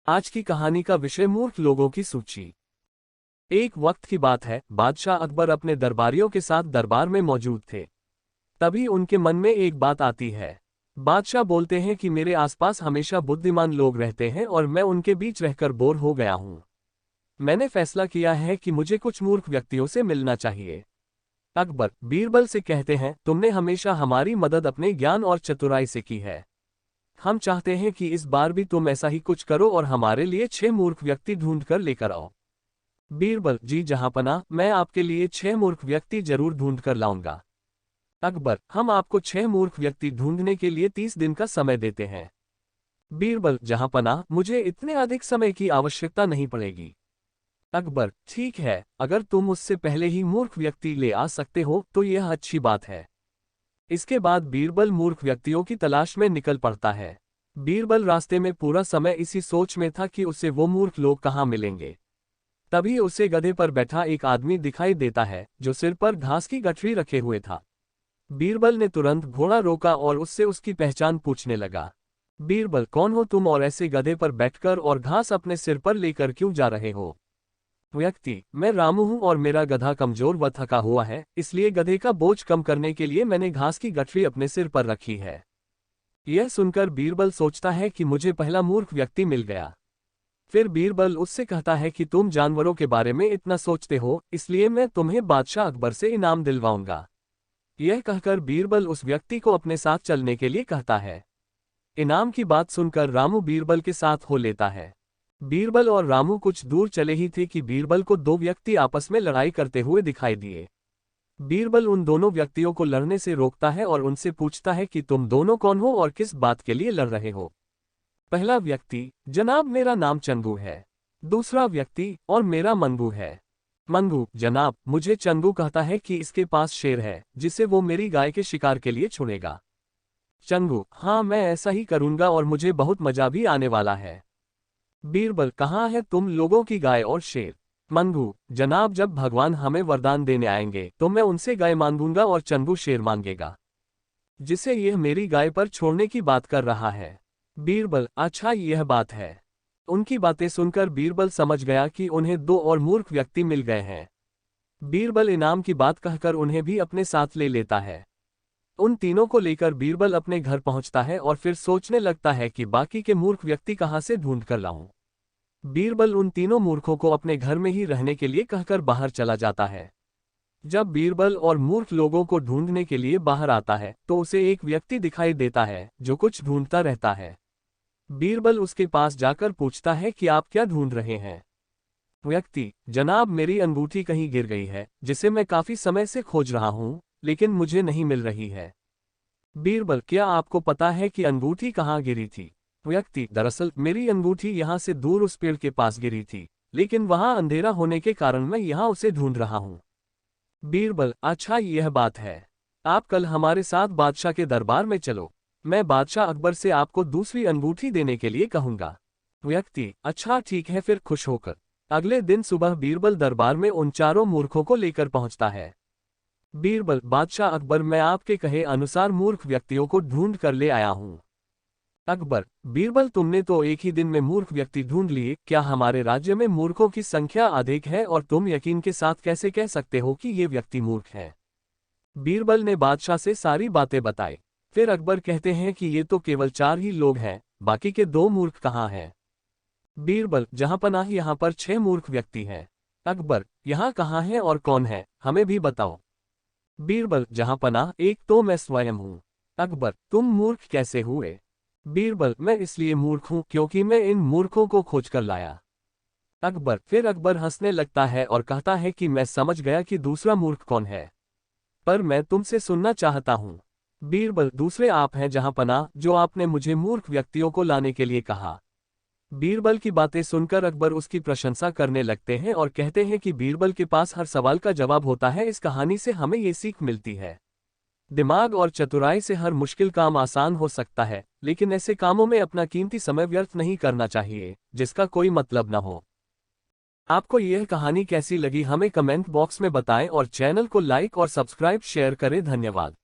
आज की कहानी का विषय मूर्ख लोगों की सूची। एक वक्त की बात है, बादशाह अकबर अपने दरबारियों के साथ दरबार में मौजूद थे। तभी उनके मन में एक बात आती है। बादशाह बोलते हैं कि मेरे आसपास हमेशा बुद्धिमान लोग रहते हैं और मैं उनके बीच रहकर बोर हो गया हूं। मैंने फैसला किया है कि मुझे कुछ मूर्ख व्यक्तियों से मिलना चाहिए। अकबर बीरबल से कहते हैं, तुमने हमेशा हमारी मदद अपने ज्ञान और चतुराई से की है। हम चाहते हैं कि इस बार भी तुम ऐसा ही कुछ करो और हमारे लिए 6 मूर्ख व्यक्ति ढूंढ कर लेकर आओ। बीरबल जी जहांपनाह, मैं आपके लिए 6 मूर्ख व्यक्ति जरूर ढूंढ कर लाऊंगा। अकबर हम आपको 6 मूर्ख व्यक्ति ढूंढने के लिए 30 दिन का समय देते हैं। बीरबल जहांपनाह, मुझे इतने अधिक समय की आवश्यकता नहीं पड़ेगी। अकबर ठीक है, अगर तुम उससे पहले ही मूर्ख व्यक्ति ले आ सकते हो तो यह अच्छी बात है। इसके बाद बीरबल मूर्ख व्यक्तियों की तलाश में निकल पड़ता है। बीरबल रास्ते में पूरा समय इसी सोच में था कि उसे वो मूर्ख लोग कहाँ मिलेंगे। तभी उसे गधे पर बैठा एक आदमी दिखाई देता है जो सिर पर घास की गठरी रखे हुए था। बीरबल ने तुरंत घोड़ा रोका और उससे उसकी पहचान पूछने लगा। बीरबल कौन हो तुम और ऐसे गधे पर बैठकर और घास अपने सिर पर लेकर क्यों जा रहे हो? व्यक्ति मैं रामू हूं और मेरा गधा कमजोर व थका हुआ है, इसलिए गधे का बोझ कम करने के लिए मैंने घास की गठरी अपने सिर पर रखी है। यह सुनकर बीरबल सोचता है कि मुझे पहला मूर्ख व्यक्ति मिल गया। फिर बीरबल उससे कहता है कि तुम जानवरों के बारे में इतना सोचते हो, इसलिए मैं तुम्हें बादशाह अकबर से इनाम दिलवाऊंगा। यह कहकर बीरबल उस व्यक्ति को अपने साथ चलने के लिए कहता है। इनाम की बात सुनकर रामू बीरबल के साथ हो लेता है। बीरबल और रामू कुछ दूर चले ही थे कि बीरबल को 2 व्यक्ति आपस में लड़ाई करते हुए दिखाई दिए। बीरबल उन दोनों व्यक्तियों को लड़ने से रोकता है और उनसे पूछता है कि तुम दोनों कौन हो और किस बात के लिए लड़ रहे हो? पहला व्यक्ति जनाब मेरा नाम चंदू है। दूसरा व्यक्ति और मेरा मंगू है। मंगू जनाब मुझे चंदू कहता है कि इसके पास शेर है जिसे वो मेरी गाय के शिकार के लिए चुनेगा। चंदू हाँ मैं ऐसा ही करूंगा और मुझे बहुत मजा भी आने वाला है। बीरबल कहाँ है तुम लोगों की गाय और शेर? मंगू जनाब जब भगवान हमें वरदान देने आएंगे तो मैं उनसे गाय मांगूंगा और चंदू शेर मांगेगा, जिसे यह मेरी गाय पर छोड़ने की बात कर रहा है। बीरबल अच्छा यह बात है। उनकी बातें सुनकर बीरबल समझ गया कि उन्हें 2 और मूर्ख व्यक्ति मिल गए हैं। बीरबल इनाम की बात कहकर उन्हें भी अपने साथ ले लेता है। उन तीनों को लेकर बीरबल अपने घर पहुंचता है और फिर सोचने लगता है कि बाकी के मूर्ख व्यक्ति कहां से ढूंढ कर लाऊं। बीरबल उन तीनों मूर्खों को अपने घर में ही रहने के लिए कहकर बाहर चला जाता है। जब बीरबल और मूर्ख लोगों को ढूंढने के लिए बाहर आता है तो उसे एक व्यक्ति दिखाई देता है जो कुछ ढूंढता रहता है। बीरबल उसके पास जाकर पूछता है कि आप क्या ढूंढ रहे हैं? व्यक्ति जनाब मेरी अंगूठी कहीं गिर गई है जिसे मैं काफी समय से खोज रहा हूं, लेकिन मुझे नहीं मिल रही है। बीरबल क्या आपको पता है कि अंगूठी कहाँ गिरी थी? व्यक्ति दरअसल मेरी अंगूठी यहाँ से दूर उस पेड़ के पास गिरी थी, लेकिन वहाँ अंधेरा होने के कारण मैं यहाँ उसे ढूंढ रहा हूँ। बीरबल अच्छा यह बात है, आप कल हमारे साथ बादशाह के दरबार में चलो, मैं बादशाह अकबर से आपको दूसरी अंगूठी देने के लिए कहूंगा। व्यक्ति अच्छा ठीक है फिर खुश होकर अगले दिन सुबह बीरबल दरबार में उन चारों मूर्खों को लेकर पहुंचता है। बीरबल बादशाह अकबर मैं आपके कहे अनुसार मूर्ख व्यक्तियों को ढूंढ कर ले आया हूं। अकबर बीरबल तुमने तो एक ही दिन में मूर्ख व्यक्ति ढूंढ लिए, क्या हमारे राज्य में मूर्खों की संख्या अधिक है और तुम यकीन के साथ कैसे कह सकते हो कि ये व्यक्ति मूर्ख है? बीरबल ने बादशाह से सारी बातें बताई। फिर अकबर कहते हैं कि ये तो केवल 4 ही लोग हैं, बाकी के 2 मूर्ख कहाँ हैं? बीरबल जहांपनाह यहाँ पर 6 मूर्ख व्यक्ति हैं। अकबर यहाँ कहाँ हैं और कौन है, हमें भी बताओ। बीरबल जहांपनाह एक तो मैं स्वयं हूँ। अकबर तुम मूर्ख कैसे हुए? बीरबल मैं इसलिए मूर्ख हूँ क्योंकि मैं इन मूर्खों को खोज कर लाया। अकबर फिर अकबर हंसने लगता है और कहता है कि मैं समझ गया कि दूसरा मूर्ख कौन है, पर मैं तुमसे सुनना चाहता हूँ। बीरबल दूसरे आप हैं जहांपनाह, जो आपने मुझे मूर्ख व्यक्तियों को लाने के लिए कहा। बीरबल की बातें सुनकर अकबर उसकी प्रशंसा करने लगते हैं और कहते हैं कि बीरबल के पास हर सवाल का जवाब होता है। इस कहानी से हमें ये सीख मिलती है, दिमाग और चतुराई से हर मुश्किल काम आसान हो सकता है, लेकिन ऐसे कामों में अपना कीमती समय व्यर्थ नहीं करना चाहिए जिसका कोई मतलब न हो। आपको यह कहानी कैसी लगी हमें कमेंट बॉक्स में बताएं और चैनल को लाइक और सब्सक्राइब शेयर करें। धन्यवाद।